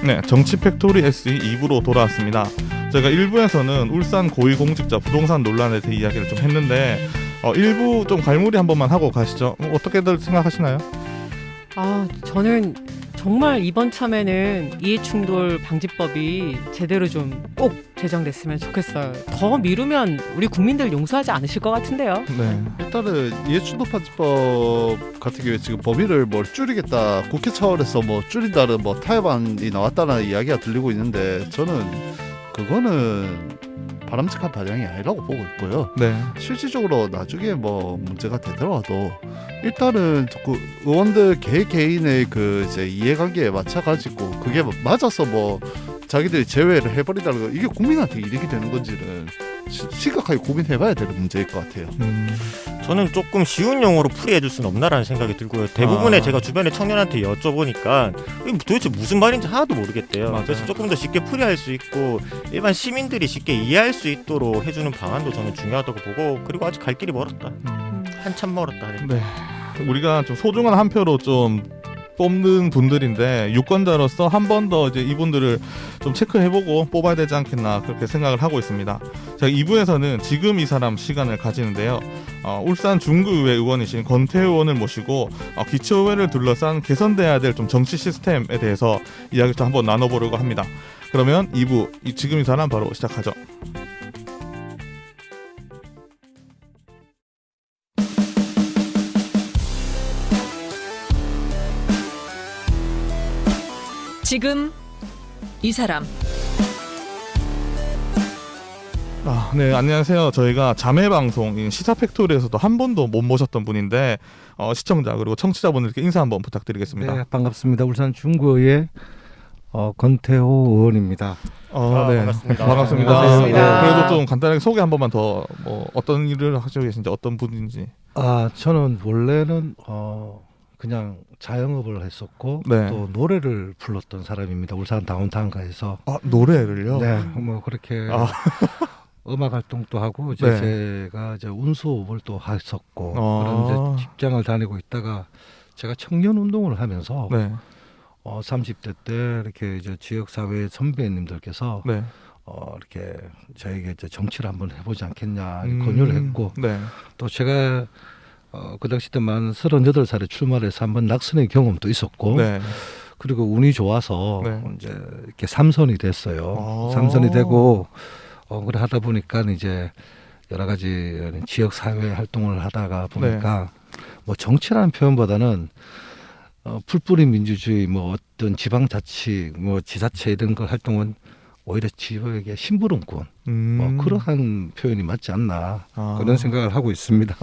네, 정치 팩토리 SE 2부로 돌아왔습니다. 저희가 1부에서는 울산 고위공직자 부동산 논란에 대해 이야기를 좀 했는데 1부 좀 갈무리 한 번만 하고 가시죠. 어떻게들 생각하시나요? 저는 정말 이번 참에는 이해충돌 방지법이 제대로 좀 꼭 제정됐으면 좋겠어요. 더 미루면 우리 국민들 용서하지 않으실 것 같은데요. 네. 일단은 이해충돌방지법 같은 경우에 지금 범위를 뭘 줄이겠다, 국회 차원에서 뭐 줄인다는 뭐 타협안이 나왔다는 이야기가 들리고 있는데 저는 그거는 바람직한 방향이 아니라고 보고 있고요. 네. 실질적으로 나중에 뭐 문제가 되더라도 일단은 그 의원들 개인의 그 이제 이해관계에 맞춰가지고 그게 맞아서 뭐 자기들이 제외를 해버린다는 거, 이게 국민한테 이득이 되는 건지는 심각하게 고민해봐야 될 문제일 것 같아요. 저는 조금 쉬운 용어로 풀이해줄 수는 없나라는 생각이 들고요. 대부분의 제가 주변의 청년한테 여쭤보니까 이게 도대체 무슨 말인지 하나도 모르겠대요. 맞아요. 그래서 조금 더 쉽게 풀이할 수 있고 일반 시민들이 쉽게 이해할 수 있도록 해주는 방안도 저는 중요하다고 보고, 그리고 아직 갈 길이 멀었다. 한참 멀었다. 네. 우리가 좀 소중한 한 표로 좀 뽑는 분들인데 유권자로서 한 번 더 이제 이분들을 좀 체크해보고 뽑아야 되지 않겠나 그렇게 생각을 하고 있습니다. 자, 2부에서는 지금 이 사람 시간을 가지는데요. 울산 중구의회 의원이신 권태우 의원을 모시고 기초의회를 둘러싼 개선돼야 될 좀 정치 시스템에 대해서 이야기를 좀 한번 나눠보려고 합니다. 그러면 2부 지금 이 사람 바로 시작하죠. 지금 이 사람. 네, 안녕하세요. 저희가 자매 방송인 시사팩토리에서도 한 번도 못 모셨던 분인데 시청자 그리고 청취자분들께 인사 한번 부탁드리겠습니다. 네, 반갑습니다. 울산 중구의 권태호 의원입니다. 네. 반갑습니다. 반갑습니다. 반갑습니다. 그래도 좀 간단하게 소개 한 번만 더, 어떤 일을 하시고 계신지, 어떤 분인지. 저는 원래는 그냥 자영업을 했었고 네. 또 노래를 불렀던 사람입니다. 울산 다운타운가에서. 노래를요? 네, 뭐 그렇게 음악 활동도 하고 이제 네. 제가 이제 운수업을 또 했었고 아. 그런 이제 직장을 다니고 있다가 제가 청년 운동을 하면서 네. 30대 때 이렇게 이제 지역 사회 선배님들께서 네. 이렇게 저에게 이제 정치를 한번 해보지 않겠냐 권유를 했고 네. 또 제가 그 당시 때 만 38살에 출마를 해서 한번 낙선의 경험도 있었고 네. 그리고 운이 좋아서 네. 이제 이렇게 삼선이 됐어요. 삼선이 되고 그래 하다 보니까 이제 여러 가지 지역 사회 활동을 하다가 보니까 뭐 정치라는 표현보다는 풀뿌리 민주주의, 뭐 어떤 지방자치, 뭐 지자체 이런 걸 활동은 오히려 지역의 심부름꾼, 뭐 그러한 표현이 맞지 않나 그런 생각을 하고 있습니다.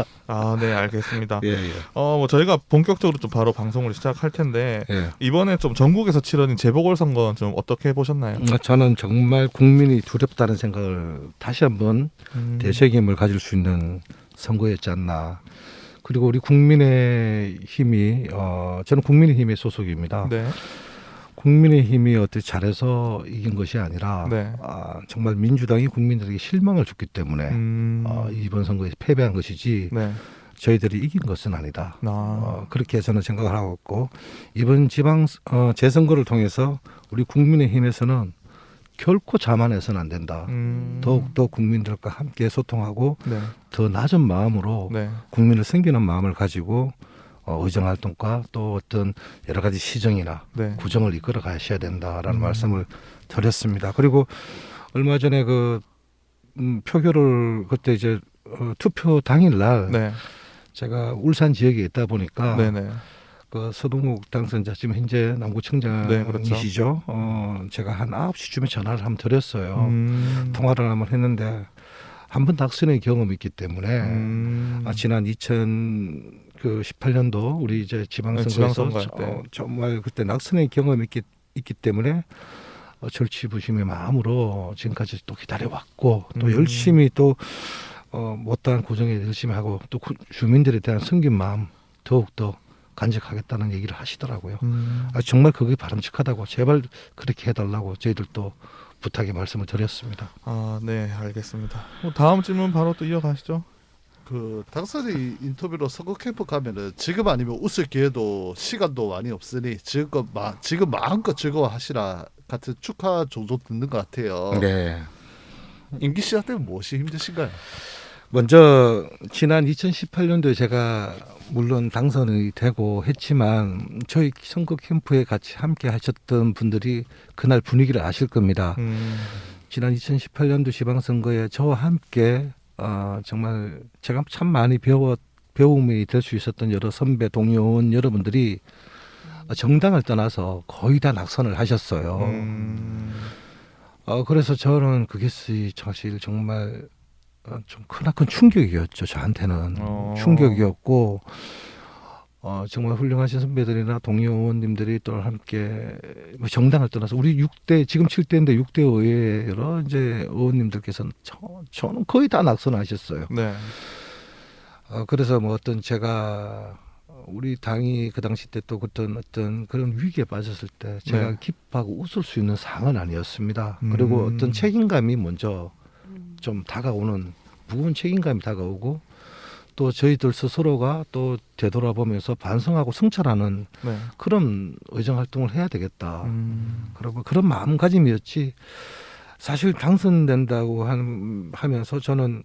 네, 알겠습니다. 예, 예. 뭐 저희가 본격적으로 좀 바로 방송을 시작할 텐데 예. 이번에 좀 전국에서 치러진 재보궐선거는 좀 어떻게 보셨나요? 저는 정말 국민이 두렵다는 생각을 다시 한번 되새김을 가질 수 있는 선거였지 않나. 그리고 우리 국민의힘이 저는 국민의힘의 소속입니다. 네. 국민의힘이 어떻게 잘해서 이긴 것이 아니라 네. 정말 민주당이 국민들에게 실망을 줬기 때문에 이번 선거에 패배한 것이지 네. 저희들이 이긴 것은 아니다. 아. 그렇게 저는 생각을 하고 있고 이번 지방 재선거를 통해서 우리 국민의힘에서는 결코 자만해서는 안 된다. 더욱더 국민들과 함께 소통하고 네. 더 낮은 마음으로 네. 국민을 섬기는 마음을 가지고 의정활동과 또 어떤 여러 가지 시정이나 네. 구정을 이끌어 가셔야 된다라는 말씀을 드렸습니다. 그리고 얼마 전에 그 표결을 그때 이제 투표 당일날 네. 제가 울산 지역에 있다 보니까 네네. 그 서동욱 당선자 지금 현재 남구청장이시죠. 그렇죠. 제가 한 9시쯤에 전화를 한번 드렸어요. 통화를 한번 했는데 한 번 낙선의 경험이 있기 때문에 지난 2018년도 우리 이제 지방선거에서 지방선거 할 때. 정말 그때 낙선의 경험이 있기 때문에 절치부심의 마음으로 지금까지 또 기다려왔고 또 열심히 또 못다한 고정에 열심히 하고 또 주민들에 대한 섬긴 마음 더욱더 간직하겠다는 얘기를 하시더라고요. 정말 그게 바람직하다고 제발 그렇게 해달라고 저희들도 부탁의 말씀을 드렸습니다. 네, 알겠습니다. 다음 질문 바로 또 이어가시죠. 그 당선인 인터뷰로 선거 캠프 가면은 지금 아니면 웃을 기회도 시간도 많이 없으니 지금 마음껏 즐거워하시라 같은 축하 종종 듣는 것 같아요. 네. 임기 시작 때는 무엇이 힘드신가요? 먼저 지난 2018년도에 제가 물론 당선이 되고 했지만 저희 선거 캠프에 같이 함께 하셨던 분들이 그날 분위기를 아실 겁니다. 지난 2018년도 지방선거에 저와 함께 정말 제가 참 많이 배움이 될 수 있었던 여러 선배 동료원 여러분들이 정당을 떠나서 거의 다 낙선을 하셨어요. 그래서 저는 그게 사실 정말 좀 크나큰 충격이었죠. 저한테는 충격이었고 정말 훌륭하신 선배들이나 동료 의원님들이 또 함께 정당을 떠나서 우리 6대 지금 7대인데 6대 의회 여러 이제 의원님들께서는 저는 거의 다 낙선하셨어요. 네. 그래서 뭐 어떤 제가 우리 당이 그 당시 때 또 어떤 그런 위기에 빠졌을 때 제가 네. 기뻐하고 웃을 수 있는 상황은 아니었습니다. 그리고 어떤 책임감이 먼저 좀 다가오는 무거운 책임감이 다가오고 또 저희들 스스로가 또 되돌아보면서 반성하고 성찰하는 네. 그런 의정 활동을 해야 되겠다. 그리고 그런 마음가짐이었지. 사실 당선된다고 하면서 저는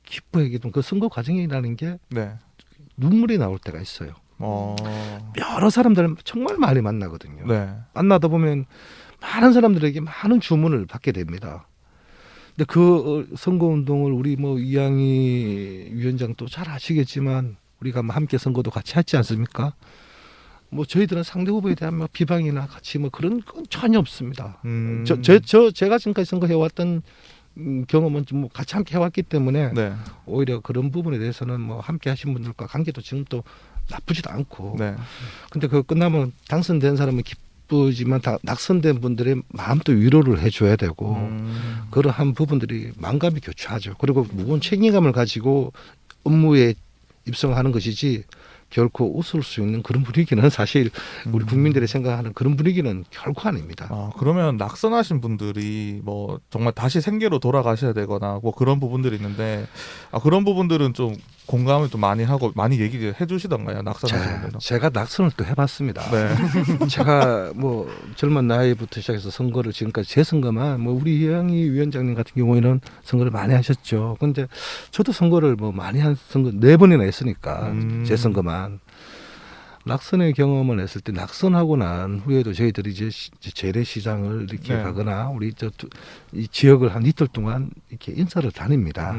기뻐하기도 그 선거 과정이라는 게 네. 눈물이 나올 때가 있어요. 어. 여러 사람들을 정말 많이 만나거든요. 네. 만나다 보면 많은 사람들에게 많은 주문을 받게 됩니다. 근데 그 선거운동을 우리 뭐 이양희 위원장도 잘 아시겠지만 우리가 뭐 함께 선거도 같이 했지 않습니까? 뭐 저희들은 상대 후보에 대한 뭐 비방이나 같이 뭐 그런 건 전혀 없습니다. 제가 지금까지 선거해왔던 경험은 좀 뭐 같이 함께 해왔기 때문에 네. 오히려 그런 부분에 대해서는 뭐 함께 하신 분들과 관계도 지금도 나쁘지도 않고. 네. 근데 그거 끝나면 당선된 사람은 기쁘지만 다 낙선된 분들의 마음도 위로를 해줘야 되고 그러한 부분들이 만감이 교차하죠. 그리고 무거운 책임감을 가지고 업무에 입성하는 것이지 결코 웃을 수 있는 그런 분위기는 사실 우리 국민들이 생각하는 그런 분위기는 결코 아닙니다. 그러면 낙선하신 분들이 뭐 정말 다시 생계로 돌아가셔야 되거나 뭐 그런 부분들이 있는데 그런 부분들은 좀 공감을 좀 많이 하고 많이 얘기해 주시던가요? 낙선하신 분들은? 제가 낙선을 또 해봤습니다. 네. 제가 뭐 젊은 나이부터 시작해서 선거를 지금까지 제 선거만 뭐 우리 이양희 위원장님 같은 경우에는 선거를 많이 하셨죠. 근데 저도 선거를 뭐 많이 한 선거 4번이나 했으니까 제 선거만 낙선의 경험을 했을 때 낙선하고 난 후에도 저희들이 이제 재래시장을 이렇게 네. 가거나 우리 이 지역을 한 이틀 동안 이렇게 인사를 다닙니다.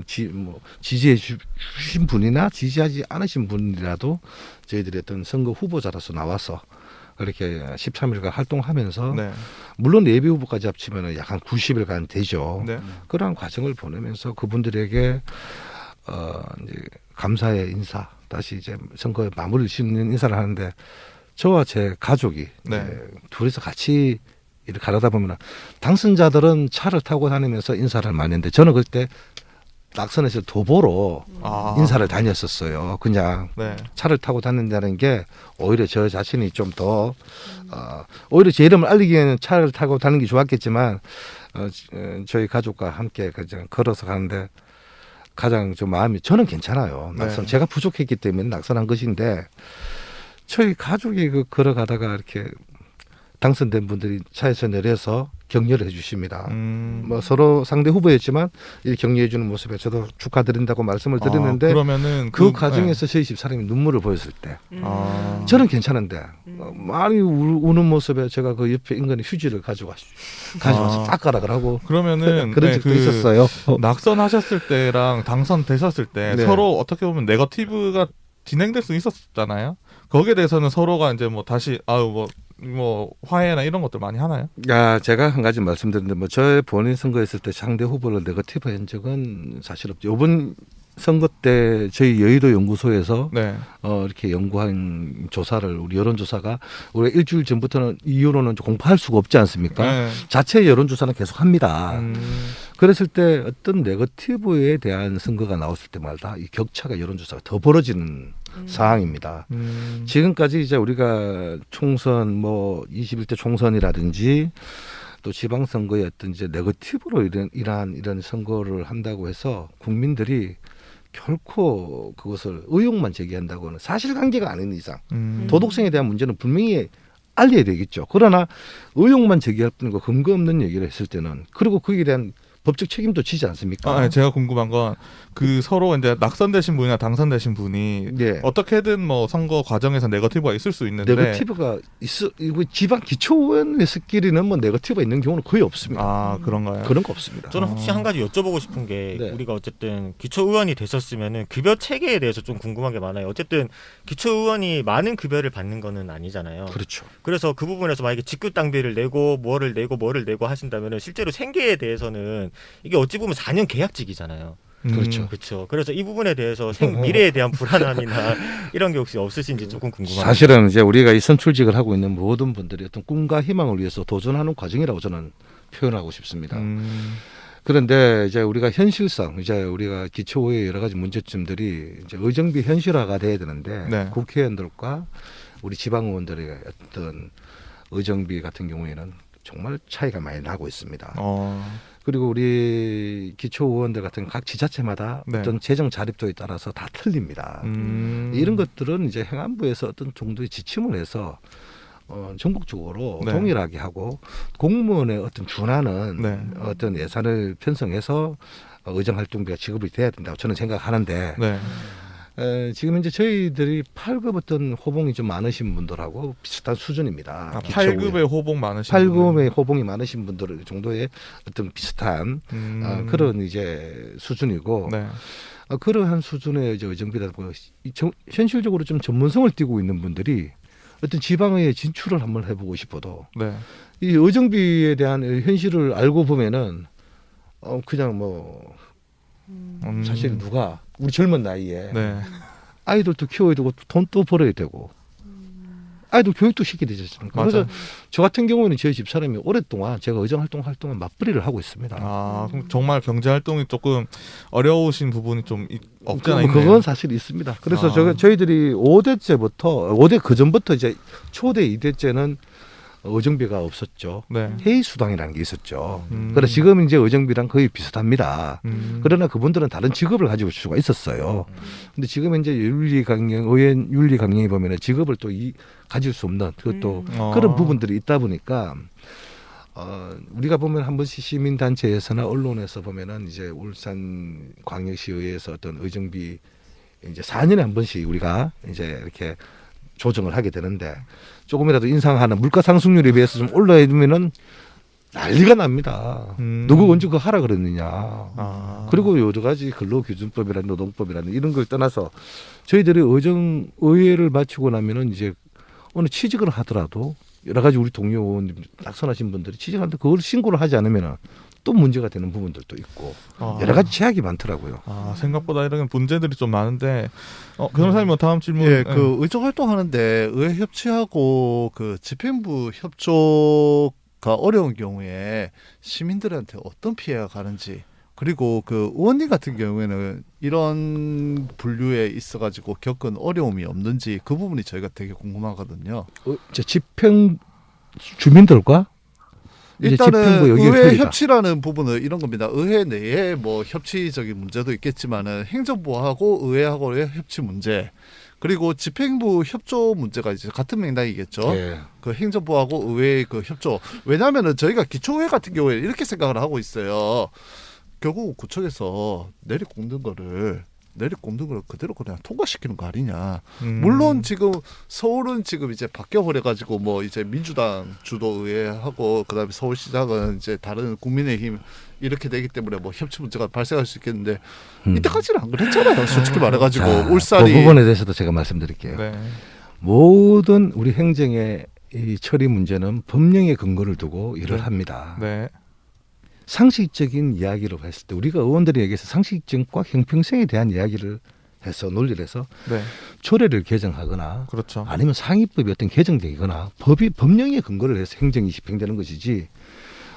지지해 주신 분이나 지지하지 않으신 분이라도 저희들이 어떤 선거 후보자로서 나와서 그렇게 13일간 활동하면서 네. 물론 예비 후보까지 합치면 약 한 90일간 되죠. 네. 그러한 과정을 보내면서 그분들에게 이제 감사의 인사 다시 이제 선거에 마무리를 짓는 인사를 하는데 저와 제 가족이 네. 이제 둘이서 같이 이렇게 가려다 보면 당선자들은 차를 타고 다니면서 인사를 많이 했는데 저는 그때 낙선에서 도보로 인사를 다녔었어요. 그냥 네. 차를 타고 다닌다는 게 오히려 저 자신이 좀 더 오히려 제 이름을 알리기에는 차를 타고 다니는 게 좋았겠지만 저희 가족과 함께 그냥 걸어서 가는데 가장 좀 마음이 저는 괜찮아요. 낙선 네. 제가 부족했기 때문에 낙선한 것인데 저희 가족이 걸어가다가 이렇게 당선된 분들이 차에서 내려서 격려를 해주십니다. 뭐 서로 상대 후보였지만 이 격려해주는 모습에 저도 축하드린다고 말씀을 드렸는데 그러면은 그 과정에서 저희 집 사람이 눈물을 보였을 때 저는 괜찮은데 많이 우는 모습에 제가 그 옆에 인간의 휴지를 가져와서 닦아라 그러고 그러면은 그런 적도 있었어요. 낙선하셨을 때랑 당선되셨을 때 네. 서로 어떻게 보면 네거티브가 진행될 수 있었잖아요. 거기에 대해서는 서로가 이제 뭐 다시 뭐 화해나 이런 것들 많이 하나요? 제가 한 가지 말씀드렸는데 뭐 저 본인 선거했을 때 상대 후보를 네거티브 한 적은 사실 없죠. 이번 선거 때 저희 여의도 연구소에서 네. 이렇게 연구한 조사를 우리 여론조사가 우리가 일주일 전부터는 이후로는 공포할 수가 없지 않습니까? 네. 자체 여론조사는 계속 합니다. 그랬을 때 어떤 네거티브에 대한 선거가 나왔을 때마다 이 격차가 여론조사가 더 벌어지는 상황입니다. 지금까지 이제 우리가 총선 뭐 21대 총선이라든지 또 지방선거의 어떤 이제 네거티브로 이런 선거를 한다고 해서 국민들이 결코 그것을 의혹만 제기한다고는 사실관계가 아닌 이상 도덕성에 대한 문제는 분명히 알려야 되겠죠. 그러나 의혹만 제기할 뿐이고 근거 없는 얘기를 했을 때는 그리고 거기에 대한 법적 책임도 지지 않습니까? 네, 제가 궁금한 건 그 서로 이제 낙선되신 분이나 당선되신 분이 네. 어떻게든 뭐 선거 과정에서 네거티브가 있을 수 있는데 네거티브가 있어. 이거 지방 기초의원에서끼리는 뭐 네거티브가 있는 경우는 거의 없습니다. 아 그런가요? 그런 거 없습니다. 저는 혹시 한 가지 여쭤보고 싶은 게 네. 우리가 어쨌든 기초의원이 되셨으면은 급여 체계에 대해서 좀 궁금한 게 많아요. 어쨌든 기초의원이 많은 급여를 받는 거는 아니잖아요. 그렇죠. 그래서 그 부분에서 만약에 직급당비를 내고 뭐를 내고 하신다면은 실제로 생계에 대해서는 이게 어찌 보면 4년 계약직이잖아요. 그렇죠. 그렇죠. 그래서 이 부분에 대해서 미래에 대한 불안함이나 이런 게 혹시 없으신지 조금 궁금합니다. 사실은 이제 우리가 이 선출직을 하고 있는 모든 분들이 어떤 꿈과 희망을 위해서 도전하는 과정이라고 저는 표현하고 싶습니다. 그런데 이제 우리가 현실상 이제 우리가 기초의 여러 가지 문제점들이 이제 의정비 현실화가 돼야 되는데 네. 국회의원들과 우리 지방의원들의 어떤 의정비 같은 경우에는 정말 차이가 많이 나고 있습니다. 그리고 우리 기초의원들 같은 각 지자체마다 네. 어떤 재정 자립도에 따라서 다 틀립니다. 이런 것들은 이제 행안부에서 어떤 정도의 지침을 해서 전국적으로 네. 동일하게 하고 공무원의 어떤 준하는 네. 어떤 예산을 편성해서 의정활동비가 지급이 돼야 된다고 저는 생각하는데 네. 지금 이제 저희들이 8급 어떤 호봉이 좀 많으신 분들하고 비슷한 수준입니다. 아, 8급의 호봉 많으신 8급의 호봉이 많으신 분들 정도의 어떤 비슷한 그런 이제 수준이고 네. 그러한 수준의 이제 의정비다 보니 현실적으로 좀 전문성을 띠고 있는 분들이 어떤 지방의 진출을 한번 해보고 싶어도 네. 이 의정비에 대한 현실을 알고 보면은 그냥 뭐 사실 누가 우리 젊은 나이에 네. 아이들도 키워야 되고 돈도 벌어야 되고 아이들 교육도 시켜야 되지 않습니까? 그래서 저 같은 경우는 저희 집사람이 오랫동안 제가 의정활동 할 동안 맞벌이를 하고 있습니다. 아 그럼 정말 경제 활동이 조금 어려우신 부분이 좀 없지 않아 있네요. 그건 사실 있습니다. 그래서 저희들이 5대째부터 5대 그 전부터 이제 초대 2대째는 의정비가 없었죠. 네. 해외수당이라는 게 있었죠. 그래서 지금 이제 의정비랑 거의 비슷합니다. 그러나 그분들은 다른 직업을 가지고 있을 수가 있었어요. 근데 지금 이제 의원 윤리 강령에 보면은 직업을 또 가질 수 없는 그것도 그런 부분들이 있다 보니까 우리가 보면 한 번씩 시민단체에서나 언론에서 보면은 이제 울산 광역시의회에서 어떤 의정비 이제 4년에 한 번씩 우리가 이제 이렇게 조정을 하게 되는데 조금이라도 인상하는 물가 상승률에 비해서 좀 올라야되면은 난리가 납니다. 누구 언제 그거 하라 그랬느냐. 그리고 여러 가지 근로기준법이라는 노동법이라는 이런 걸 떠나서 저희들이 의회를 마치고 나면은 이제 어느 취직을 하더라도 여러 가지 우리 동료 의원 낙선하신 분들이 취직하는데 그걸 신고를 하지 않으면은 또 문제가 되는 부분들도 있고 여러 가지 제약이 많더라고요. 생각보다 이런 문제들이 좀 많은데 변호사님 뭐 다음 질문. 예, 그 의정 활동하는데 의회 협치하고 그 집행부 협조가 어려운 경우에 시민들한테 어떤 피해가 가는지 그리고 그 의원님 같은 경우에는 이런 분류에 있어가지고 겪은 어려움이 없는지 그 부분이 저희가 되게 궁금하거든요. 집행 주민들과 일단은 의회 협치라는 부분은 이런 겁니다. 의회 내에 뭐 협치적인 문제도 있겠지만은 행정부하고 의회하고의 협치 문제 그리고 집행부 협조 문제가 이제 같은 맥락이겠죠. 네. 그 행정부하고 의회의 그 협조. 왜냐하면은 저희가 기초의회 같은 경우에 이렇게 생각을 하고 있어요. 결국 구청에서 내리꼽는 거를 그대로 그냥 통과시키는 거 아니냐. 물론 지금 서울은 지금 이제 바뀌어버려가지고 뭐 이제 민주당 주도 의회하고 그다음에 서울시장은 이제 다른 국민의힘 이렇게 되기 때문에 뭐 협치 문제가 발생할 수 있겠는데 이때까지는 안 그랬잖아요. 솔직히 말해가지고 울산이 그 부분에 대해서도 제가 말씀드릴게요. 네. 모든 우리 행정의 이 처리 문제는 법령의 근거를 두고 일을 합니다. 네. 상식적인 이야기로 했을 때 우리가 의원들이 얘기해서 상식적과 형평성에 대한 이야기를 해서 논리를 해서 네. 조례를 개정하거나 그렇죠. 아니면 상위법이 어떤 개정되거나 법령의 근거를 해서 행정이 집행되는 것이지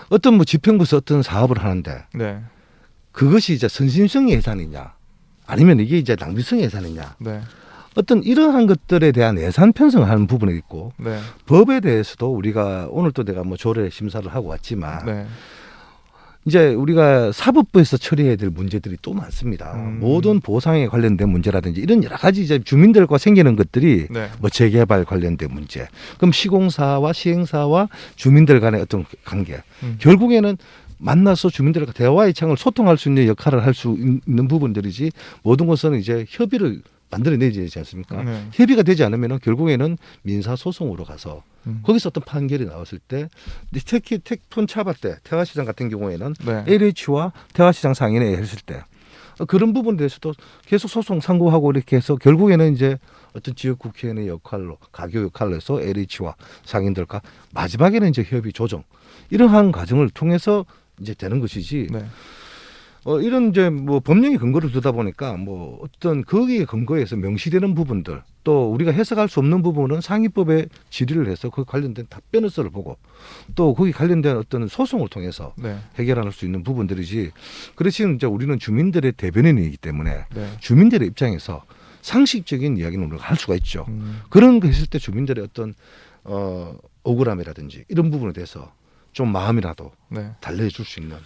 어떤 뭐 집행부에서 어떤 사업을 하는데 네. 그것이 이제 선심성의 예산이냐 아니면 이게 이제 낭비성의 예산이냐 네. 어떤 이러한 것들에 대한 예산 편성을 하는 부분이 있고 네. 법에 대해서도 우리가 오늘 또 내가 뭐 조례 심사를 하고 왔지만 네. 이제 우리가 사법부에서 처리해야 될 문제들이 또 많습니다. 모든 보상에 관련된 문제라든지 이런 여러 가지 이제 주민들과 생기는 것들이 네. 뭐 재개발 관련된 문제. 그럼 시공사와 시행사와 주민들 간의 어떤 관계. 결국에는 만나서 주민들과 대화의 창을 소통할 수 있는 역할을 할 수 있는 부분들이지 모든 것은 이제 협의를 만들어내지 되지 않습니까? 네. 협의가 되지 않으면 결국에는 민사소송으로 가서 거기서 어떤 판결이 나왔을 때 특히 택폰 차바 때 태화시장 같은 경우에는 네. LH와 태화시장 상인회 했을 때 그런 부분에 대해서도 계속 소송 상고하고 이렇게 해서 결국에는 이제 어떤 지역 국회의원의 역할로 가교 역할로 해서 LH와 상인들과 마지막에는 이제 협의 조정 이러한 과정을 통해서 이제 되는 것이지. 네. 이런 이제 뭐 법령의 근거를 두다 보니까 뭐 어떤 거기에 근거해서 명시되는 부분들 또 우리가 해석할 수 없는 부분은 상위법에 질의를 해서 그 관련된 답변서를 보고 또 거기 관련된 어떤 소송을 통해서 네. 해결할 수 있는 부분들이지. 그렇지 이제 우리는 주민들의 대변인이기 때문에 네. 주민들의 입장에서 상식적인 이야기는 우리가 할 수가 있죠. 그런 거 했을 때 주민들의 어떤 억울함이라든지 이런 부분에 대해서 좀 마음이라도 네. 달래줄 수 있는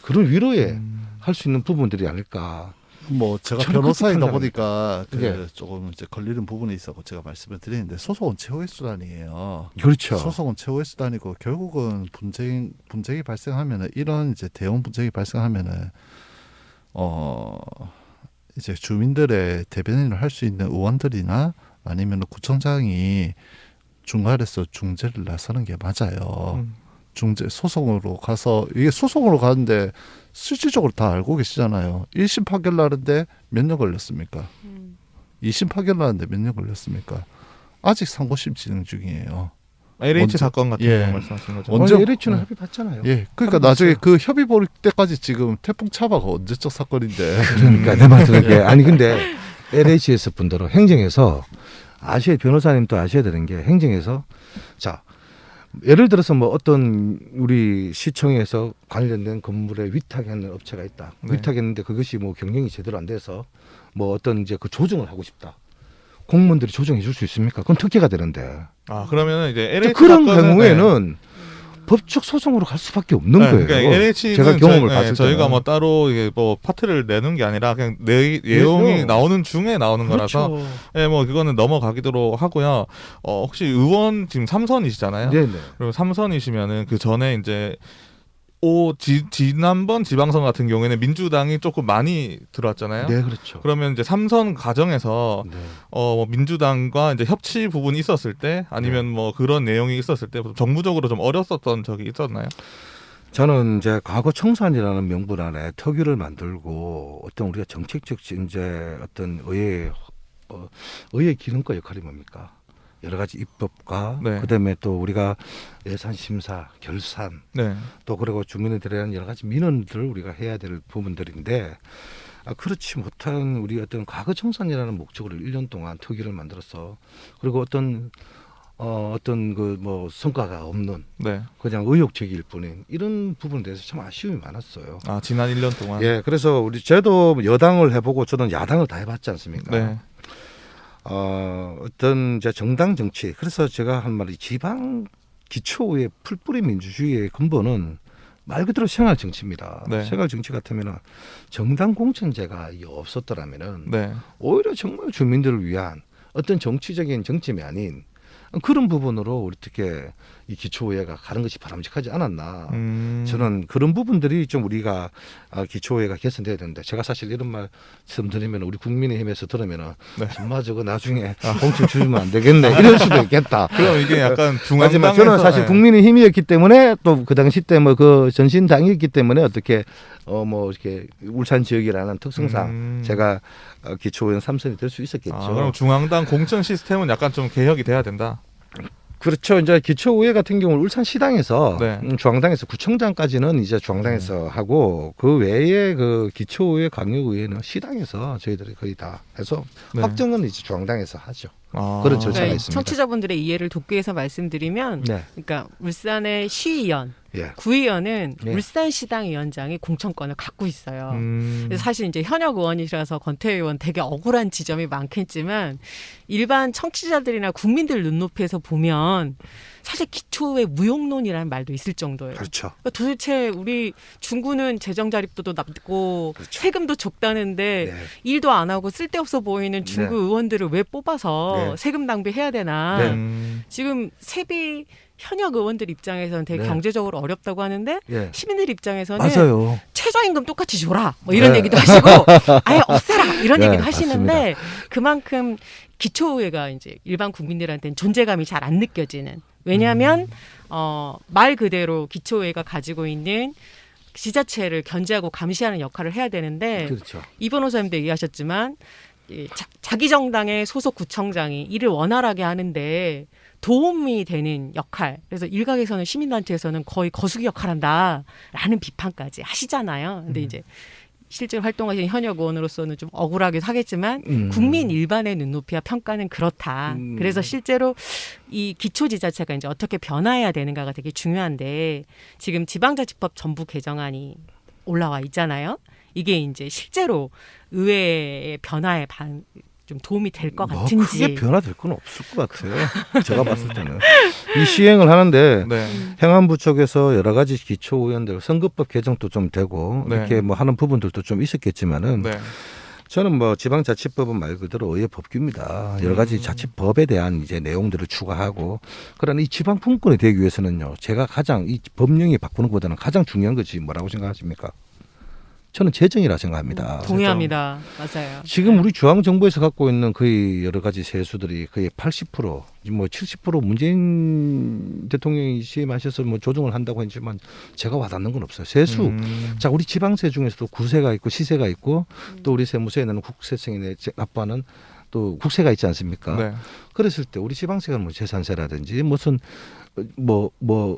그런 위로에 할 수 있는 부분들이 아닐까. 뭐 제가 저는 변호사이다 그렇게 보니까 예. 조금 이제 걸리는 부분이 있어서 제가 말씀을 드리는데 소송은 최후의 수단이에요. 그렇죠. 소송은 최후의 수단이고 결국은 분쟁이 발생하면은 이런 이제 대형 분쟁이 발생하면은 이제 주민들의 대변인을 할 수 있는 의원들이나 아니면 구청장이 중간에서 중재를 나서는 게 맞아요. 중재 소송으로 가서 이게 소송으로 가는데 실질적으로 다 알고 계시잖아요. 1심 판결 나는데 몇 년 걸렸습니까? 2심 판결 나는데 몇 년 걸렸습니까? 아직 상고심 진행 중이에요. LH 먼저- 사건 같은 예. 거 말씀하시는 거죠? 먼저- LH는 합의 봤잖아요. 예, 그러니까 나중에 그 협의 볼 때까지 지금 태풍 차바가 언제적 사건인데. 그러니까 내 말 들은 게 아니 근데 LH에서 분들은 행정에서 아셔야 변호사님도 아셔야 되는 게 행정에서 자 예를 들어서 뭐 어떤 우리 시청에서 관련된 건물에 위탁하는 업체가 있다. 네. 위탁했는데 그것이 뭐 경영이 제대로 안 돼서 뭐 어떤 이제 그 조정을 하고 싶다. 공무원들이 조정해 줄 수 있습니까? 그건 특혜가 되는데. 아 그러면 이제 LH 그런 사건은, 경우에는 법적 소송으로 갈 수밖에 없는 네, 거예요. 그러니까 LH는 제가 경험을 봤을 때는. 저희가 뭐 따로 이게 뭐 파트를 내는 게 아니라 그냥 내용이 그렇죠. 나오는 중에 나오는 거라서 그렇죠. 예, 뭐 그거는 넘어가기도록 하고요. 혹시 의원 지금 3선이시잖아요. 네네. 그리고 3선이시면은 그 전에 이제 지난번 지방선 같은 경우에는 민주당이 조금 많이 들어왔잖아요. 네, 그렇죠. 그러면 이제 3선 과정에서 네. 뭐 민주당과 이제 협치 부분이 있었을 때 아니면 뭐 그런 내용이 있었을 때 정부적으로 좀 어렸었던 적이 있었나요? 저는 이제 과거 청산이라는 명분 안에 특유를 만들고 어떤 우리가 정책적 이제 어떤 의회 기능과 역할이 뭡니까? 여러 가지 입법과 네. 그다음에 또 우리가 예산 심사, 결산 네. 또 그리고 주민에 대한 여러 가지 민원들을 우리가 해야 될 부분들인데 그렇지 못한 우리 어떤 과거 청산이라는 목적으로 1년 동안 특위를 만들어서 그리고 어떤 그 뭐 성과가 없는 네. 그냥 의욕적일 뿐인 이런 부분에 대해서 참 아쉬움이 많았어요. 아 지난 1년 동안. 예, 그래서 저도 여당을 해보고 저는 야당을 다 해봤지 않습니까? 네. 어떤 이제 정당 정치 그래서 제가 한 말이 지방 기초의 풀뿌리 민주주의의 근본은 말 그대로 생활 정치입니다. 네. 생활 정치 같으면은 정당 공천제가 없었더라면은 네. 오히려 정말 주민들을 위한 어떤 정치적인 정점이 아닌 그런 부분으로 우리 어떻게 이 기초의회가 가는 것이 바람직하지 않았나. 저는 그런 부분들이 좀 우리가 기초의회가 개선돼야 되는데 제가 사실 이런 말씀 드리면 우리 국민의힘에서 들으면은 네. 정말 저거 나중에 공천 주면 안 되겠네 이럴 수도 있겠다. 그럼 이게 약간 하지만 중앙당에서 저는 사실 국민의힘이었기 때문에 또 그 당시 때 뭐 그 전신당이었기 때문에 어떻게 뭐 이렇게 울산 지역이라는 특성상 제가 기초의원 3선이 될 수 있었겠죠. 그럼 중앙당 공천 시스템은 약간 좀 개혁이 돼야 된다. 그렇죠. 이제 기초의회 같은 경우는 울산시당에서 네. 중앙당에서 구청장까지는 이제 중앙당에서 하고 그 외에 그 기초의회 강력의회는 시당에서 저희들이 거의 다 해서 네. 확정은 이제 중앙당에서 하죠. 아. 그런 절차가 네, 있습니다. 청취자분들의 이해를 돕기 위해서 말씀드리면 네. 그러니까 울산의 시의원, 예. 구의원은 네. 울산시당 위원장이 공천권을 갖고 있어요. 음. 그래서 사실 이제 현역 의원이라서 권태희 의원 되게 억울한 지점이 많겠지만 일반 청취자들이나 국민들 눈높이에서 보면 사실 기초의 무용론이라는 말도 있을 정도예요. 그렇죠. 그러니까 도대체 우리 중구는 재정 자립도도 낮고 그렇죠. 세금도 적다는데 네. 일도 안 하고 쓸데없어 보이는 중구 네. 의원들을 왜 뽑아서 네. 세금 낭비해야 되나. 네. 지금 세비 현역 의원들 입장에서는 되게 네. 경제적으로 어렵다고 하는데 예. 시민들 입장에서는 맞아요. 최저임금 똑같이 줘라 뭐 이런 네. 얘기도 하시고 아예 없애라 이런 네, 얘기도 하시는데 그만큼 기초의회가 이제 일반 국민들한테는 존재감이 잘 안 느껴지는 왜냐하면 말 그대로 기초의회가 가지고 있는 지자체를 견제하고 감시하는 역할을 해야 되는데 그렇죠. 이 변호사님도 얘기하셨지만 자기 정당의 소속 구청장이 일을 원활하게 하는데 도움이 되는 역할. 그래서 일각에서는 시민단체에서는 거의 거수기 역할한다라는 비판까지 하시잖아요. 근데 이제 실제로 활동하시는 현역 의원으로서는 좀 억울하기도 하겠지만 국민 일반의 눈높이와 평가는 그렇다. 그래서 실제로 이 기초지자체가 이제 어떻게 변화해야 되는가가 되게 중요한데 지금 지방자치법 전부 개정안이 올라와 있잖아요. 이게 이제 실제로 의회의 변화에 좀 도움이 될 것 뭐 같은지. 크게 변화될 건 없을 것 같아요. 제가 봤을 때는 이 시행을 하는데 네. 행안부 쪽에서 여러 가지 기초 의원들 선거법 개정도 좀 되고 네. 이렇게 뭐 하는 부분들도 좀 있었겠지만은 네. 저는 뭐 지방자치법은 말 그대로 의회 법규입니다. 여러 가지 자치법에 대한 이제 내용들을 추가하고 그러나 이 지방 분권이 되기 위해서는요. 제가 가장 이 법령이 바꾸는 것보다는 가장 중요한 것이 뭐라고 생각하십니까? 저는 재정이라 생각합니다. 동의합니다. 맞아요. 지금 우리 중앙정부에서 갖고 있는 거의 여러 가지 세수들이 거의 80%, 뭐 70% 문재인 대통령이 시행하셔서 뭐 조정을 한다고 했지만 제가 와닿는 건 없어요. 세수. 자, 우리 지방세 중에서도 구세가 있고 시세가 있고 또 우리 세무서에는 국세청이 납부하는 또 국세가 있지 않습니까? 네. 그랬을 때 우리 지방세가 뭐 재산세라든지 무슨 뭐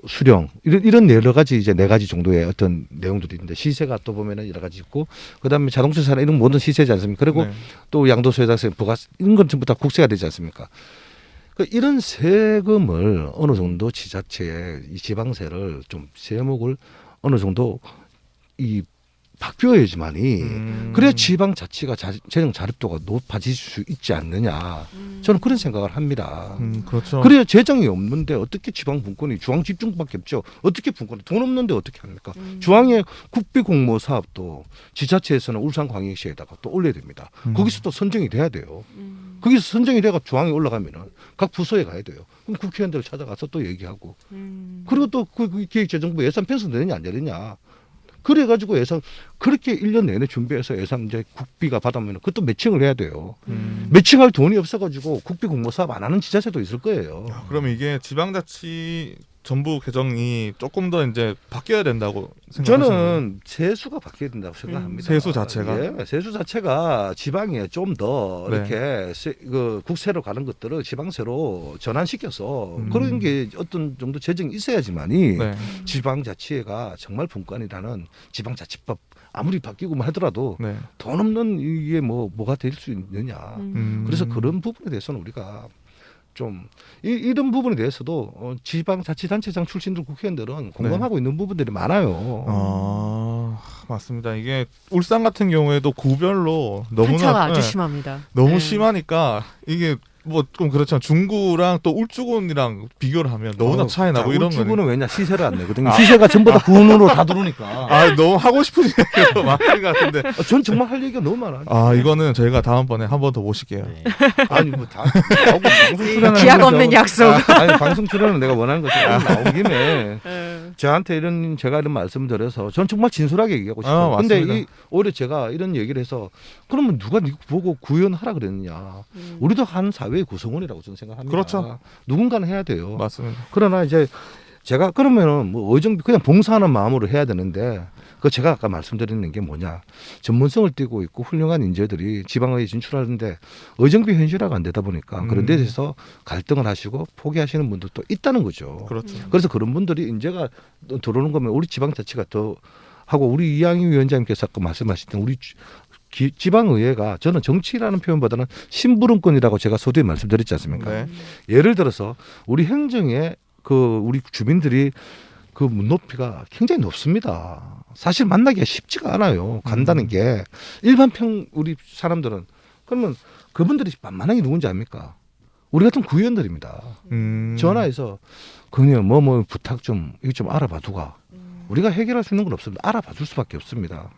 수령 이런 여러 가지 이제 4가지 정도의 어떤 내용들이 있는데 시세가 또 보면은 여러 가지 있고 그다음에 자동차사나 이런 모든 시세지 않습니까? 그리고 네. 또 양도소득세, 부가세 이런 건 전부 다 국세가 되지 않습니까? 그러니까 이런 세금을 어느 정도 지자체에 이 지방세를 좀 세목을 어느 정도 이 바뀌어야지만이 그래야 지방 자치가 재정 자립도가 높아질 수 있지 않느냐. 저는 그런 생각을 합니다. 그렇죠. 그래야 재정이 없는데 어떻게 지방 분권이 중앙 집중밖에 없죠. 어떻게 분권이 돈 없는데 어떻게 합니까? 중앙의 국비 공모 사업도 지자체에서는 울산광역시에다가 또 올려야 됩니다. 거기서 또 선정이 돼야 돼요. 거기서 선정이 돼가 중앙에 올라가면은 각 부서에 가야 돼요. 그럼 국회의원들 찾아가서 또 얘기하고 그리고 또 그 기획재정부 예산 편성되느냐 안 되느냐. 그래가지고 예산 그렇게 1년 내내 준비해서 예산 이제 국비가 받으면 그것도 매칭을 해야 돼요. 매칭할 돈이 없어가지고 국비 공모 사업 안 하는 지자체도 있을 거예요. 그럼 이게 지방자치 정부 개정이 조금 더 이제 바뀌어야 된다고 생각하시는 저는 세수가 바뀌어야 된다고 생각합니다. 세수 자체가? 예, 세수 자체가 지방에 좀 더 네. 이렇게 그 국세로 가는 것들을 지방세로 전환시켜서 그런 게 어떤 정도 재정이 있어야지만이 네. 지방자치회가 정말 분권이라는 지방자치법 아무리 바뀌고만 하더라도 네. 돈 없는 이게 뭐가 될 수 있느냐. 그래서 그런 부분에 대해서는 우리가 좀 이런 부분에 대해서도 지방자치단체장 출신들 국회의원들은 공감하고 있는 부분들이 많아요. 아, 맞습니다. 이게 울산 같은 경우에도 구별로 너무나 편차가 아주 네, 심합니다. 너무 네. 심하니까 이게 뭐 좀 그렇지만 중구랑 또 울주군이랑 비교를 하면 너무나 차이 나고 이런 거는 울주군은 왜냐 시세를 안 내거든요. 시세가 전부 다 군으로 다 들어오니까. 아 너무 하고 싶은 얘기가 많은 것 같은데 전 정말 할 얘기가 너무 많아요. 아 이거는 저희가 다음번에 한 번 더 모실게요. 네. 아니 뭐다 나오고 방송 출연하는 기약 거죠. 없는 약속. 아니 방송 출연은 내가 원하는 거죠. 나온 김에 네. 저한테 제가 이런 말씀 드려서 전 정말 진솔하게 얘기하고 싶어요. 아, 근데 맞습니다. 오히려 제가 이런 얘기를 해서 그러면 누가 니 보고 구현하라 그랬느냐. 우리도 한 사회의 구성원이라고 저는 생각합니다. 그렇죠. 누군가는 해야 돼요. 맞습니다. 그러나 이제 제가 그러면은 뭐 의정비 그냥 봉사하는 마음으로 해야 되는데 그 제가 아까 말씀드리는 게 뭐냐 전문성을 띠고 있고 훌륭한 인재들이 지방의회 진출하는데 의정비 현실화가 안 되다 보니까 그런 데 대해서 갈등을 하시고 포기하시는 분들도 있다는 거죠. 그렇죠. 그래서 그런 분들이 인재가 들어오는 거면 우리 지방자치가 더 하고 우리 이양희 위원장님께서 아까 말씀하셨던 우리 지방의회가 저는 정치라는 표현보다는 심부름권이라고 제가 서두에 말씀드렸지 않습니까? 네. 예를 들어서 우리 행정에 우리 주민들이 그 눈높이가 굉장히 높습니다. 사실 만나기가 쉽지가 않아요. 간다는 게 일반 우리 사람들은 그러면 그분들이 만만한 게 누군지 압니까? 우리 같은 구의원들입니다. 전화해서 그냥 뭐 부탁 좀 이거 좀 알아봐 두가. 우리가 해결할 수 있는 건 없습니다. 알아봐 줄 수밖에 없습니다.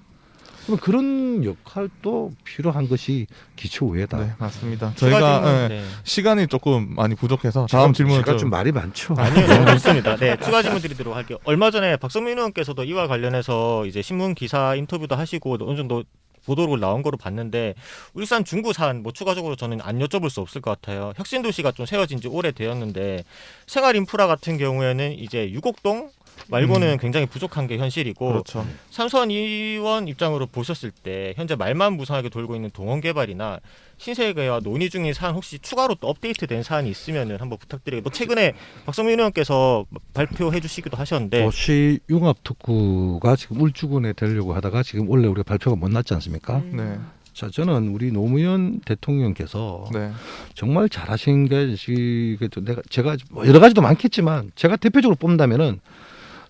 그럼 그런 역할도 필요한 것이 기초의회다. 네, 맞습니다. 추가 저희가 질문, 예, 시간이 조금 많이 부족해서 다음 질문을 제가 좀 말이 많죠. 아니요, 좋습니다. 네, 추가 질문 드리도록 할게요. 얼마 전에 박성민 의원께서도 이와 관련해서 이제 신문 기사 인터뷰도 하시고 어느 정도 보도로 나온 거로 봤는데 울산 중구 사안 뭐 추가적으로 저는 안 여쭤볼 수 없을 것 같아요. 혁신도시가 좀 세워진 지 오래되었는데 생활 인프라 같은 경우에는 이제 유곡동 말고는 굉장히 부족한 게 현실이고 그렇죠. 삼선 의원 입장으로 보셨을 때 현재 말만 무성하게 돌고 있는 동원 개발이나 신세계와 논의 중인 사안 혹시 추가로 또 업데이트된 사안이 있으면은 한번 부탁드리고 또 최근에 박성민 의원께서 발표해 주시기도 하셨는데 도시 융합 특구가 지금 울주군에 되려고 하다가 지금 원래 우리가 발표가 못 났지 않습니까? 네. 자, 저는 우리 노무현 대통령께서 네. 정말 잘하신 게 제가 뭐 여러 가지도 많겠지만 제가 대표적으로 뽑는다면은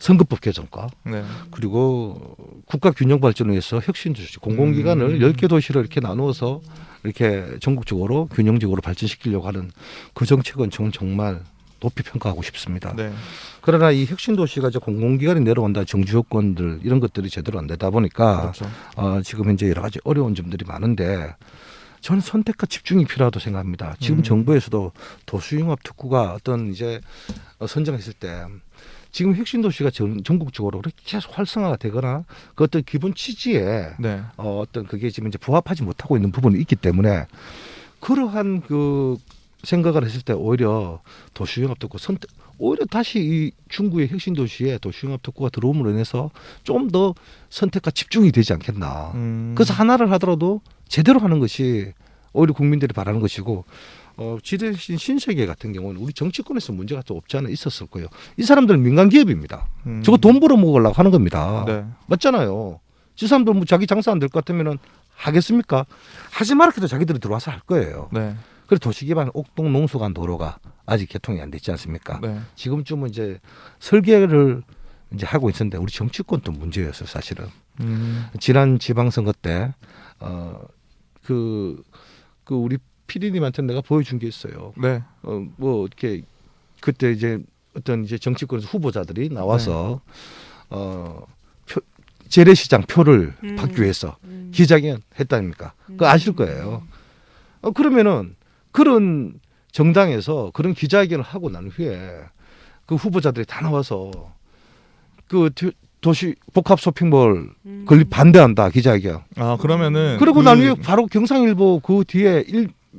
선거법 개정과 네. 그리고 국가 균형 발전을 위해서 혁신도시 공공기관을 10개 도시를 이렇게 나누어서 이렇게 전국적으로 균형적으로 발전시키려고 하는 그 정책은 저는 정말 높이 평가하고 싶습니다. 네. 그러나 이 혁신도시가 이제 공공기관이 내려온다 정주요건들 이런 것들이 제대로 안 되다 보니까 그렇죠. 지금 현재 여러 가지 어려운 점들이 많은데 저는 선택과 집중이 필요하다고 생각합니다. 지금 정부에서도 도시융합 특구가 어떤 이제 선정했을 때 지금 혁신도시가 전국적으로 그렇게 계속 활성화가 되거나 그 어떤 기본 취지에 네. 어떤 그게 지금 이제 부합하지 못하고 있는 부분이 있기 때문에 그러한 그 생각을 했을 때 오히려 도시융합 특구 선택 오히려 다시 이 중구의 혁신도시에 도시융합 특구가 들어옴으로 인해서 좀 더 선택과 집중이 되지 않겠나. 그래서 하나를 하더라도 제대로 하는 것이 오히려 국민들이 바라는 것이고 지대신 신세계 같은 경우는 우리 정치권에서 문제가 또 없지 않아 있었을 거예요. 이 사람들은 민간 기업입니다. 저거 돈 벌어 먹으려고 하는 겁니다. 네. 맞잖아요. 이 사람들 뭐 자기 장사 안 될 것 같으면은 하겠습니까? 하지 말라 해도 자기들이 들어와서 할 거예요. 네. 그리고 도시기반 옥동 농수간 도로가 아직 개통이 안 됐지 않습니까? 네. 지금쯤은 이제 설계를 이제 하고 있었는데 우리 정치권도 문제였어요, 사실은. 지난 지방선거 때 그 우리 피디님한테 내가 보여준 게 있어요. 네. 뭐 이렇게 그때 이제 어떤 이제 정치권에서 후보자들이 나와서 재래시장 표를 받기 위해서 기자회견 했다니까. 그거 아실 거예요. 그러면은 그런 정당에서 그런 기자회견을 하고 난 후에 그 후보자들이 다 나와서 그 도시 복합 쇼핑몰 건립 반대한다 기자회견. 아, 그러면은 그리고 난 후에 바로 경상일보 그 뒤에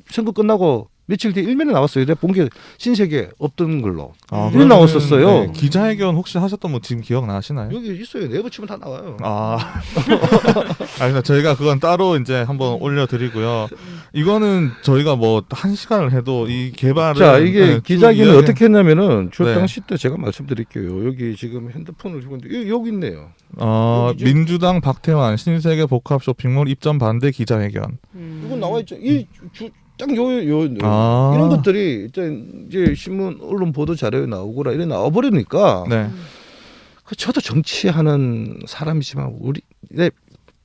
선거 끝나고 며칠 뒤에 일면에 나왔어요. 내가 본 게 신세계 없던 걸로. 아, 이런 나왔었어요. 네, 기자회견 혹시 하셨던 뭐 지금 기억나시나요? 여기 있어요. 네이버 치면 다 나와요. 아, 그래서 저희가 그건 따로 이제 한번 올려드리고요. 이거는 저희가 뭐 1시간을 해도 이 개발을 자, 이게 기자회견을 이야기- 어떻게 했냐면은 저 네. 당시 때 제가 말씀드릴게요. 여기 지금 핸드폰을 들고 있는데 여기 있네요. 어, 여기죠? 민주당 박태환 신세계 복합 쇼핑몰 입점 반대 기자회견. 이거 나와 있죠. 딱요 아. 이런 것들이 이제 신문 언론 보도 자료에 나오거나 이래 나와 버리니까 네. 저도 정치하는 사람이지만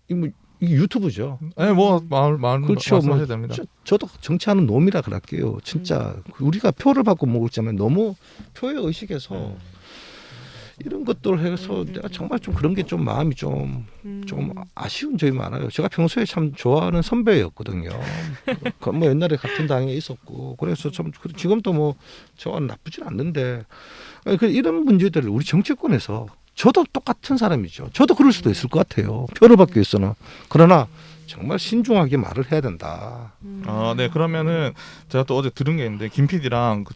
이 유튜브죠. 네, 뭐 그렇죠. 말씀하셔야 됩니다. 저도 정치하는 놈이라 그럴게요. 진짜 우리가 표를 받고 먹을자면 너무 표의 의식에서 이런 것들 해서 내가 정말 좀 그런 게 좀 마음이 좀 아쉬운 점이 많아요. 제가 평소에 참 좋아하는 선배였거든요. 뭐 옛날에 같은 당에 있었고 그래서 참 지금도 뭐 저와는 나쁘진 않는데 이런 문제들을 우리 정치권에서 저도 똑같은 사람이죠. 저도 그럴 수도 있을 것 같아요. 표를 받기 위해서는. 그러나 정말 신중하게 말을 해야 된다. 아, 네. 그러면은 제가 또 어제 들은 게 있는데 김 PD랑 그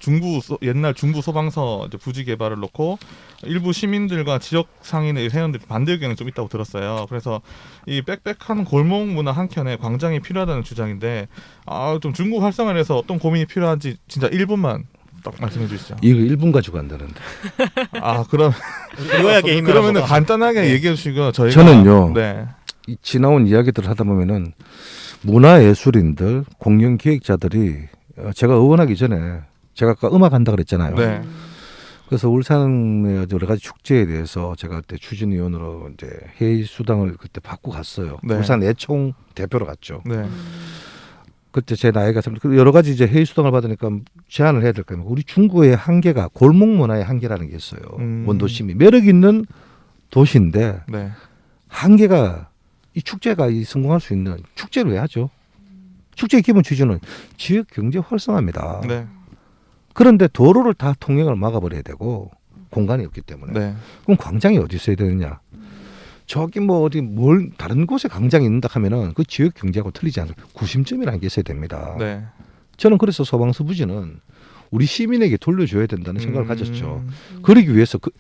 옛날 중부 소방서 이제 부지 개발을 놓고 일부 시민들과 지역 상인의 회원들이 반대 의견이 좀 있다고 들었어요. 그래서 이 빽빽한 골목 문화 한켠에 광장이 필요하다는 주장인데 좀 중구 활성화를 해서 어떤 고민이 필요한지 진짜 1분만 딱 말씀해 주시죠. 이거 1분 가지고 간다는데. 그럼 요약의 힘을 그러면은 한번 간단하게 얘기해 주시고 저희가 저는요. 네. 이 지나온 이야기들을 하다 보면은 문화예술인들, 공연기획자들이 제가 의원하기 전에 제가 아까 음악 한다 그랬잖아요. 네. 그래서 울산의 여러 가지 축제에 대해서 제가 그때 추진위원으로 이제 회의 수당을 그때 받고 갔어요. 네. 울산 애총 대표로 갔죠. 네. 그때 제 나이가 여러 가지 이제 회의 수당을 받으니까 제안을 해야 될 거예요. 우리 중구의 한계가 골목 문화의 한계라는 게 있어요. 원도심이 매력 있는 도시인데 네. 한계가 이 축제가 성공할 수 있는 축제를 왜 하죠? 축제의 기본 취지는 지역 경제 활성화입니다. 네. 그런데 도로를 다 통행을 막아버려야 되고 공간이 없기 때문에 네. 그럼 광장이 어디 있어야 되느냐? 저기 뭐 어디 뭘 다른 곳에 광장이 있는다 하면은 그 지역 경제하고 틀리지 않아요. 구심점이라는 게 있어야 됩니다. 네. 저는 그래서 소방서 부지는 우리 시민에게 돌려줘야 된다는 생각을 가졌죠. 그러기 위해서 그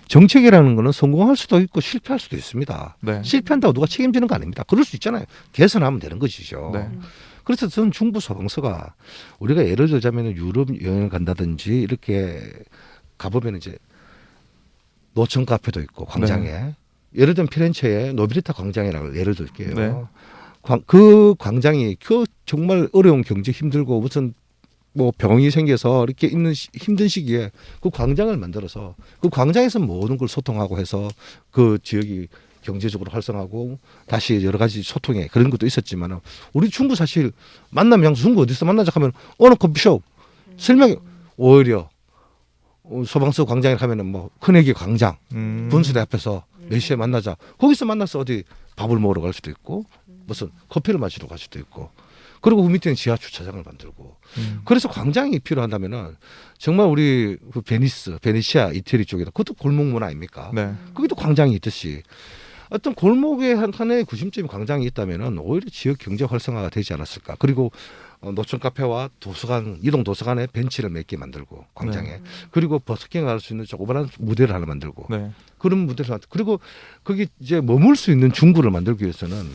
정책이라는 거는 성공할 수도 있고 실패할 수도 있습니다. 네. 실패한다고 누가 책임지는 거 아닙니다. 그럴 수 있잖아요. 개선하면 되는 것이죠. 네. 그래서 저는 중부 소방서가 우리가 예를 들자면 유럽 여행을 간다든지 이렇게 가보면 이제 노천 카페도 있고 광장에 네. 예를 들면 피렌체의 노빌리타 광장이라고 예를 들게요. 네. 그 광장이 그 정말 어려운 경제 힘들고 무슨 뭐 병이 생겨서 이렇게 있는 힘든 시기에 그 광장을 만들어서 그 광장에서 모든 걸 소통하고 해서 그 지역이 경제적으로 활성하고 다시 여러 가지 소통에 그런 것도 있었지만 우리 중구 사실 만나면 양수 중구 어디서 만나자 하면 어느 커피숍 설명이 오히려 소방서 광장에 가면은 뭐 큰애기 광장 분수대 앞에서 몇 시에 만나자 거기서 만나서 어디 밥을 먹으러 갈 수도 있고 무슨 커피를 마시러 갈 수도 있고 그리고 그 밑에는 지하 주차장을 만들고 그래서 광장이 필요하다면은 정말 우리 그 베니시아 이태리 쪽에다 그것도 골목 문화 아닙니까? 네. 거기도 광장이 있듯이 어떤 골목에 하나의 구심점이 광장이 있다면은 오히려 지역 경제 활성화가 되지 않았을까? 그리고 노천 카페와 도서관 이동 도서관에 벤치를 몇 개 만들고 광장에 네. 그리고 버스킹 할 수 있는 조그마한 무대를 하나 만들고 네. 그런 무대를 그리고 거기 이제 머물 수 있는 중구를 만들기 위해서는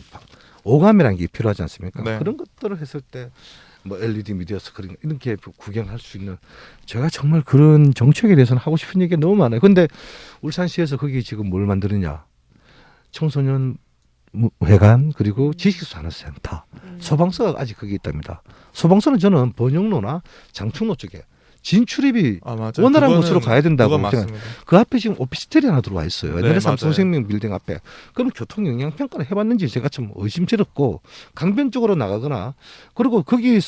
오감이라는 게 필요하지 않습니까? 네. 그런 것들을 했을 때 뭐 LED 미디어 스크린 이렇게 구경할 수 있는 제가 정말 그런 정책에 대해서는 하고 싶은 얘기가 너무 많아요. 근데 울산시에서 거기 지금 뭘 만드느냐? 청소년 회관 그리고 지식산업센터 소방서가 아직 거기 있답니다. 소방서는 저는 번영로나 장충로 쪽에 진출입이 아, 맞아요. 원활한 그거는 곳으로 가야 된다고 그건 생각해요. 맞습니다. 그 앞에 지금 오피스텔이 하나 들어와 있어요. 옛날에 네, 삼성생명 빌딩 앞에. 그럼 교통 영향 평가를 해봤는지 제가 참 의심스럽고 강변 쪽으로 나가거나 그리고 거기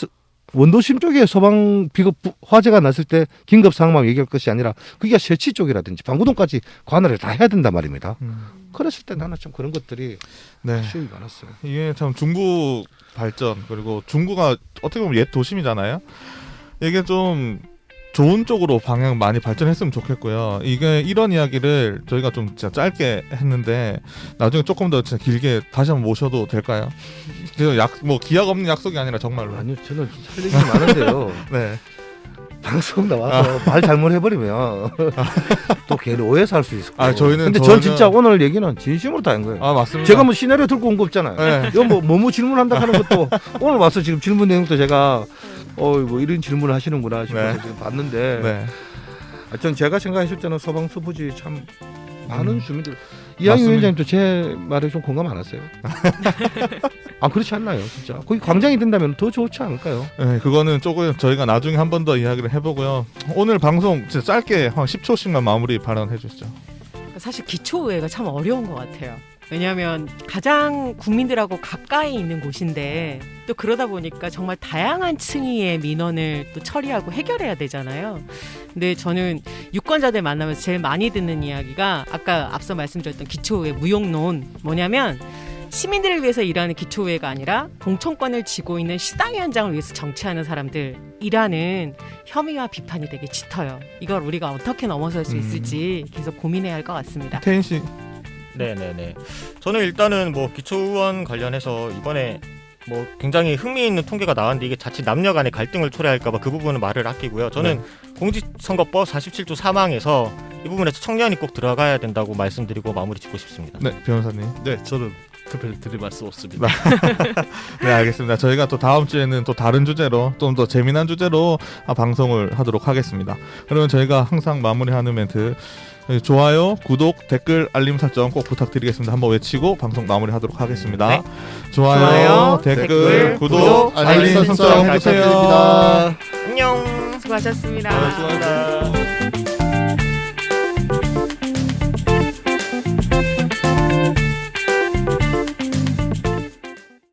원도심 쪽에 소방 비급 화재가 났을 때 긴급 상황만 얘기할 것이 아니라 그게 세치 쪽이라든지 방구동까지 관할을 다 해야 된단 말입니다. 그랬을 때 나는 좀 그런 것들이 네. 아쉬움이 많았어요. 이게 참 중구 발전 그리고 중구가 어떻게 보면 옛 도심이잖아요. 이게 좀 좋은 쪽으로 방향 많이 발전했으면 좋겠고요. 이게 이런 이야기를 저희가 좀 진짜 짧게 했는데 나중에 조금 더 진짜 길게 다시 한번 모셔도 될까요? 뭐 기약 없는 약속이 아니라 정말로. 아니요, 저는 할 얘기 많은데요. 네. 방송 나와서 말 잘못 해버리면 또 괜히 오해해서 할 수 있을 거예요. 근데 저희는 전 진짜 오늘 얘기는 진심으로 다 한 거예요. 아 맞습니다. 제가 뭐 시나리오 들고 온 거 없잖아요. 네. 이거 뭐 질문한다 하는 것도 오늘 와서 지금 질문 내용도 제가 뭐 이런 질문을 하시는구나 싶어서 네. 지금 봤는데 네. 하여튼 제가 생각했을 때는 소방서 부지 참 많은 주민들 이항희 맞습니다. 위원장님도 제 말에 좀 공감 안 하세요? 아 그렇지 않나요 진짜 거기 광장이 된다면 더 좋지 않을까요? 네, 그거는 조금 저희가 나중에 한 번 더 이야기를 해보고요. 오늘 방송 진짜 짧게 한 10초씩만 마무리 발언해 주시죠. 사실 기초의회가 참 어려운 것 같아요. 왜냐하면 가장 국민들하고 가까이 있는 곳인데 또 그러다 보니까 정말 다양한 층위의 민원을 또 처리하고 해결해야 되잖아요. 근데 저는 유권자들 만나면서 제일 많이 듣는 이야기가 아까 앞서 말씀드렸던 기초의회 무용론 뭐냐면 시민들을 위해서 일하는 기초의회가 아니라 공천권을 쥐고 있는 시당위원장을 위해서 정치하는 사람들이라는 혐의와 비판이 되게 짙어요. 이걸 우리가 어떻게 넘어설 수 있을지 계속 고민해야 할 것 같습니다. 태인 씨. 네네네. 저는 일단은 뭐 기초의원 관련해서 이번에 뭐 굉장히 흥미있는 통계가 나왔는데 이게 자칫 남녀 간의 갈등을 초래할까봐 그 부분은 말을 아끼고요. 저는 공직선거법 47조 3항에서 이 부분에서 청년이 꼭 들어가야 된다고 말씀드리고 마무리 짓고 싶습니다. 네, 변호사님. 네, 저는 특별히 드릴 말씀 없습니다. 네, 알겠습니다. 저희가 또 다음 주에는 또 다른 주제로 좀 더 재미난 주제로 방송을 하도록 하겠습니다. 그러면 저희가 항상 마무리하는 멘트 좋아요, 구독, 댓글, 알림 설정 꼭 부탁드리겠습니다. 한번 외치고 방송 마무리하도록 하겠습니다. 네. 좋아요, 댓글, 구독, 알림 설정 해주세요. 안녕. 수고하셨습니다. 수고하셨습니다.